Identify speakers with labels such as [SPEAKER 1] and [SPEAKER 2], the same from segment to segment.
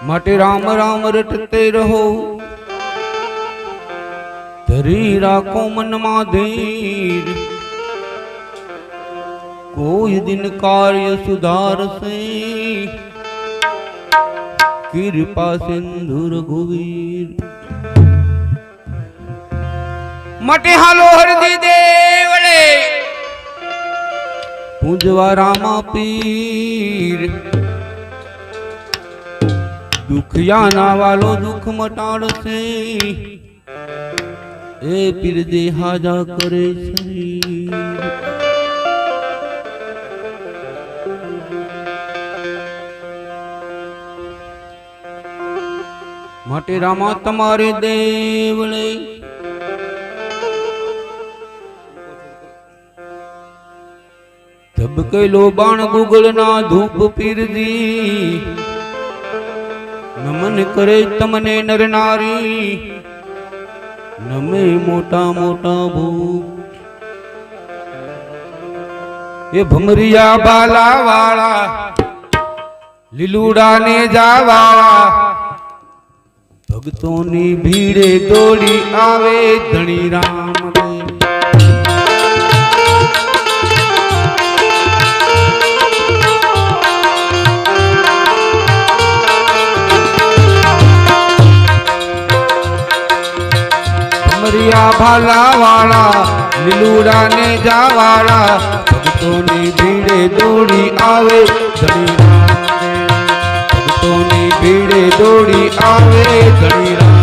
[SPEAKER 1] માટે રામ રામ રટતે રહો, ધરી રાખો મનમાં ધીર, કોઈ દિન કાર્ય સુધારશે, कृपा सिंधु रघुवीर। मटे हालो हरदी देवड़े पूजवा रामा पीर, दुखिया ना वालो दुख मटाड़से, ए पीर दे हाजा करे शरीर। માટે રામા તમારે દેવળે ધબકેલો બાણ ગુગળ ના ધૂપ પીરદી, નમન કરે તમને નર નારી, નમે મોટા મોટા ભૂપ, એ ભમરિયા બાલા વાળા લીલુડા ને જાવાળા, ભક્તોની ભીડે દોડી આવે ધણી રામ દે। ભમરિયા ભાલા વાળા લીલુડા ને જાવાળા, ભક્તોની ભીડે દોડી આવે ધણી રામ દે, ભક્તોની ભીડે દોડી આવે ધણી રામ।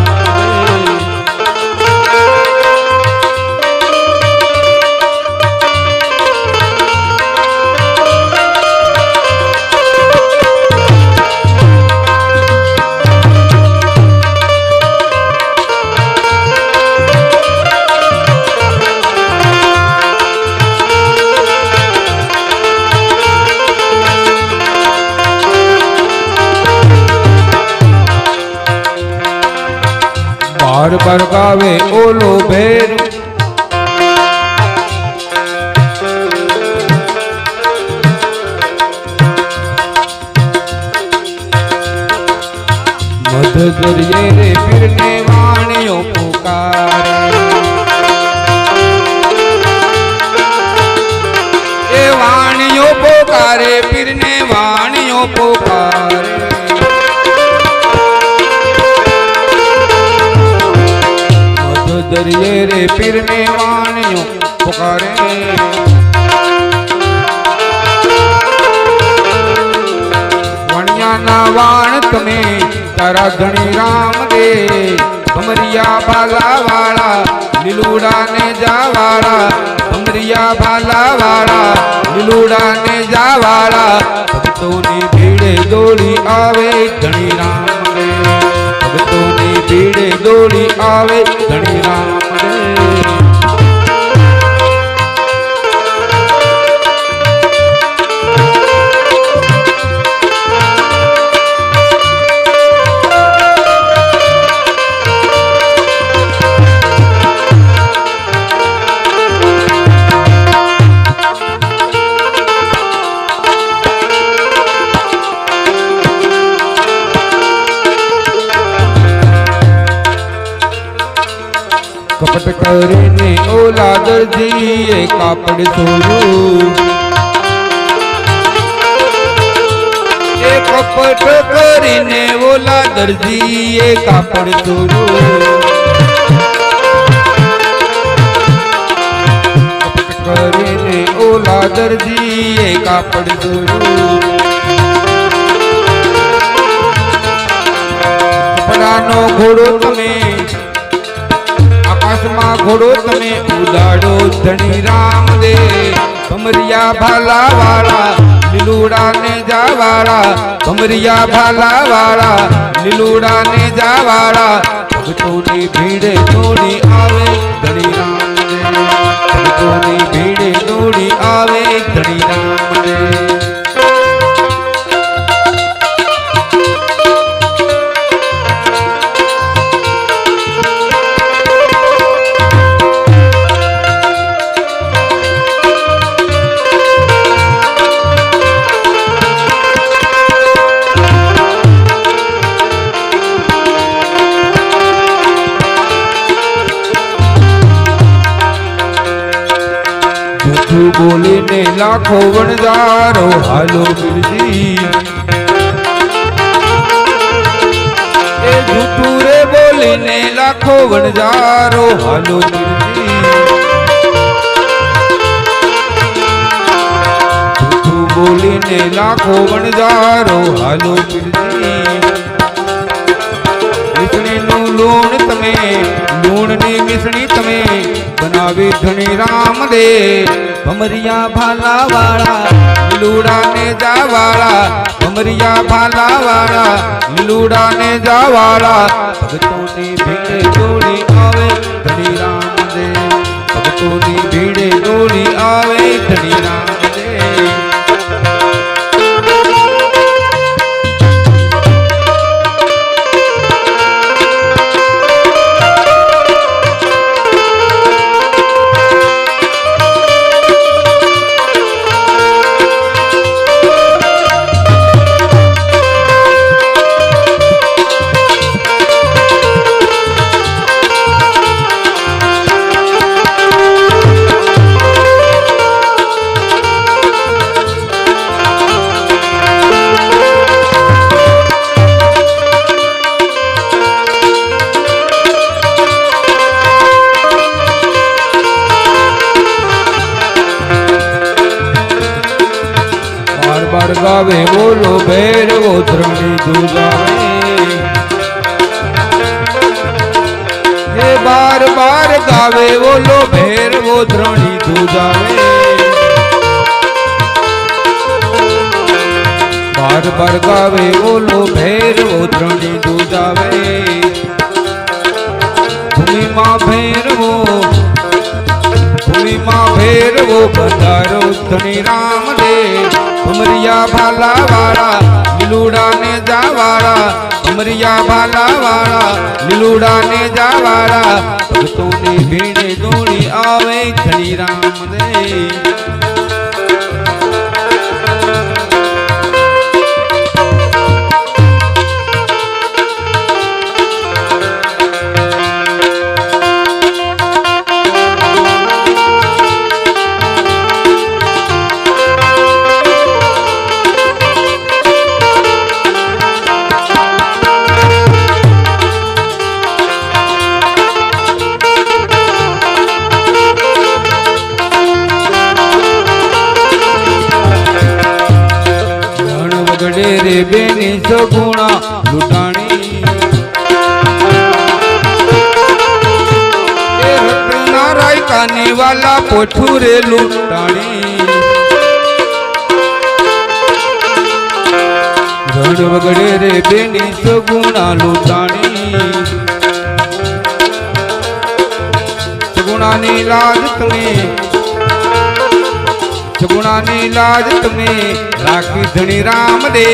[SPEAKER 1] बार बार गावे ओलो भेर, मध दरिये रे फिरने वाणियों पुकारे, ए वाणियों पुकारे फिरने वाणियों पुकारे, दरिये रे फिरने वाणियों पुकारे, वणिया ना वाण तमे तारा धणी राम दे, भमरिया भाला वाला લીલુડા ને જાવાળા, ભમરિયા ભાલા વાળા લીલુડા ને જાવાળા, ભક્તોની ભીડે દોડી આવે ધણી રામ દે, ભક્તોની ભીડે દોડી આવે ધણી રામ દે। कपट કરીને ઓલા દરજીએ કાપડ ચોર્યું, એ કપટ કરીને ઓલા દરજીએ કાપડ ચોર્યું, કપટ કરીને ઓલા દરજીએ કાપડ ચોર્યું, કપડાનો ઘોડો તમે આકાશમાં ઘોડો તમે ઉડાડો ધણી રામ દે, ભમરિયા ભાલા વાળા લીલુડા ને જાવાળા, ભમરિયા ભાલા વાળા લીલુડા ને જાવાળા, ભક્તોની ભીડે દોડી આવે ધણી રામ દે, ભક્તોની ભીડે દોડી આવે ધણી રામ દે। બોલીને લાખો વણજારો હાલો પીરજી એ જૂઠું રે બોલીને લાખો વણજારો હાલો પીરજી જૂઠું બોલીને લાખો વણજારો હાલો પીરજી મિસણીનું લૂણ તમે લૂણની મિસણી તમે બનાવી ધણી રામદે ભમરિયા ભાલા વાળા લીલુડા ને જાવાળા ભમરિયા ભાલા વાળા લીલુડા ને જાવાળા ભક્તોની ભીડે દોડી આવે ધણી રામદે ભક્તોની ભીડે દોડી આવે ધણી રામદે ગાવે બોલો ભૈરવો ધરણી દુજાવે હે બાર બાર ગાવે બોલો ભૈરવો ધરણી દુજાવે બાર બાર ગાવે બોલો ભૈરવો ધરણી દુજાવે ભૂમિમાં ભૈરવો ભૂમિમાં ભૈરવો પધારો ધણી રામદે ભમરિયા ભાલા વાળા લીલુડા ને જાવાળા ભમરિયા ભાલા વાળા લીલુડા ને જાવાળા ભક્તોની ભીડે દોડી આવે ધણી રામદે ગડે રે બેની સગુણા લૂંટાણી એ રત્ના રાયકાની વાલા પોઠું રે લૂંટાણી રણ વગડે રે બેની સગુણા લૂંટાણી સગુણાની લાજ તમે સગુણાની લાજ તમે રાખી ધણી રામદે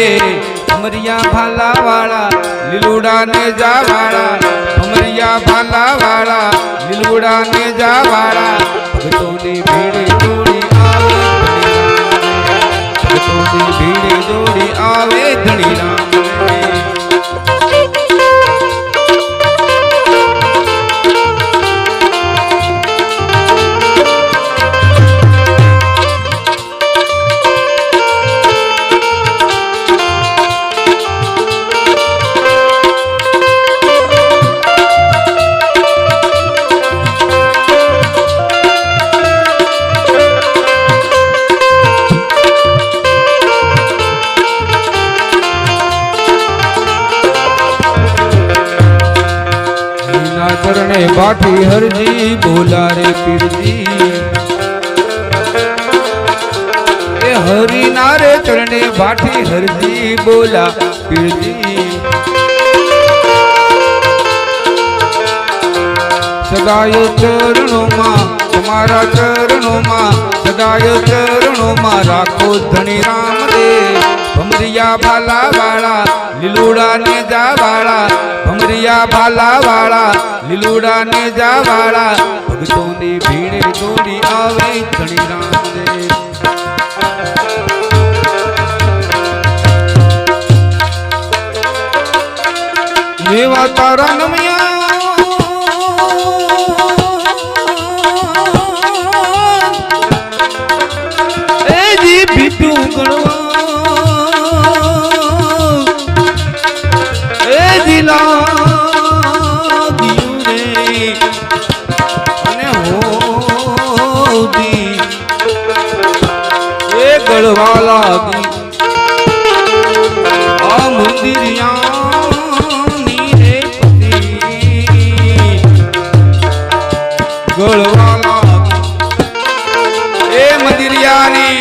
[SPEAKER 1] ભમરિયા ભાલા વાળા લીલુડા ને જાવાળા ભમરિયા ભાલા વાળા લીલુડા ને જાવાળા ભક્તોની ભીડે દોડી આવે ભક્તોની ભીડે દોડી આવે ધણી રામદે ચરણે બાઠી હરજી બોલા રે પીરજી એ હરી નારે ચરણે બાઠી હરજી બોલા પીરજી સદાય ચરણોમાં તમારા ચરણોમાં સદાય ચરણોમાં રાખો ધણી રામદે ભમરિયા ભાલા વાળા લીલુડા ને જાવાળા ભમરિયા ભાલા વાળા લીલુડા ને જાવાળા ભક્તોની ભીડે દોડી આવે ધણી રામદે એવા તારા નમયા ભીટું ગણવા એ દિલા દિયું રે અને હોદી એ ગળવા લાગી આ મંદિરિયાની રે પતિ ગળવા લાગી એ મંદિરિયાની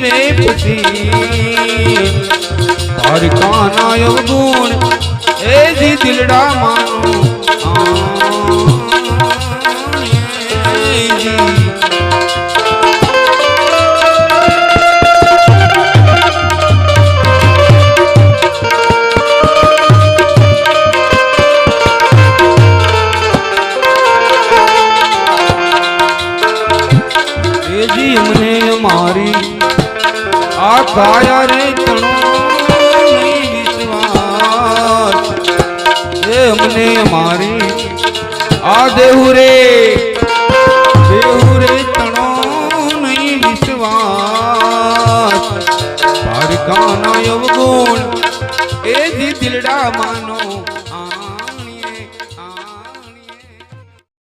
[SPEAKER 1] રે પતિ તારકાના અવગુણ એ જી દિલડા માનો મને મારી આ કાયા રે તણો નહીં વિશ્વાસ એ મને મારી આ દેહુ રે તણો નહીં વિશ્વાસ તારકાના અવગુણ એ જી દિલડા માનો